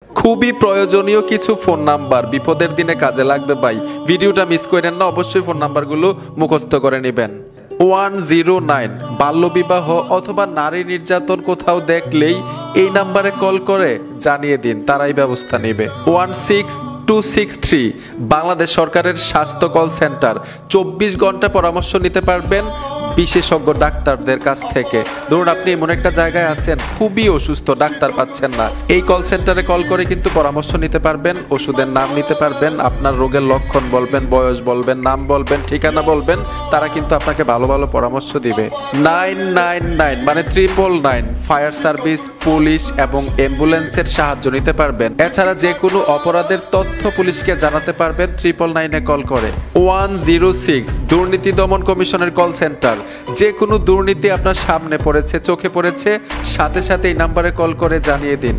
খুবই প্রয়োজনীয় কিছু ফোন নাম্বার, বিপদের দিনে কাজে লাগবে ভাই। ভিডিওটা মিস করেন না, অবশ্যই ফোন নাম্বারগুলো মুখস্থ করে নেবেন। 109 বাল্যবিবাহ অথবা নারী নির্যাতন কোথাও দেখলেই এই নাম্বারে কল করে জানিয়ে দিন, তারাই ব্যবস্থা নেবে। 16263 বাংলাদেশ সরকারের স্বাস্থ্য কল সেন্টার। 24 ঘন্টা পরামর্শ নিতে পারবেন বিশেষজ্ঞ ডাক্তারদের কাছ থেকে। ধরুন আপনি এমন একটা জায়গায় আছেন, খুবই অসুস্থ, ডাক্তার পাচ্ছেন না, এই কল সেন্টারে কল করে কিন্তু পরামর্শ নিতে পারবেন, ওষুধের নাম নিতে পারবেন, আপনার রোগের লক্ষণ বলবেন, বয়স বলবেন, নাম বলবেন, ঠিকানা বলবেন, তারা কিন্তু আপনাকে ভালো ভালো পরামর্শ দিবে। 999 মানে 999 ফায়ার সার্ভিস, পুলিশ এবং অ্যাম্বুলেন্সের সাহায্য নিতে পারবেন। এছাড়া যে কোনো অপরাধের তথ্য পুলিশকে জানাতে পারবেন 999 কল করে। 106 দুর্নীতি দমন কমিশনের কল সেন্টার। যে কোনো দুর্নীতি আপনার সামনে পড়েছে, চোখে পড়েছে, সাথে সাথে এই নাম্বারে কল করে জানিয়ে দিন।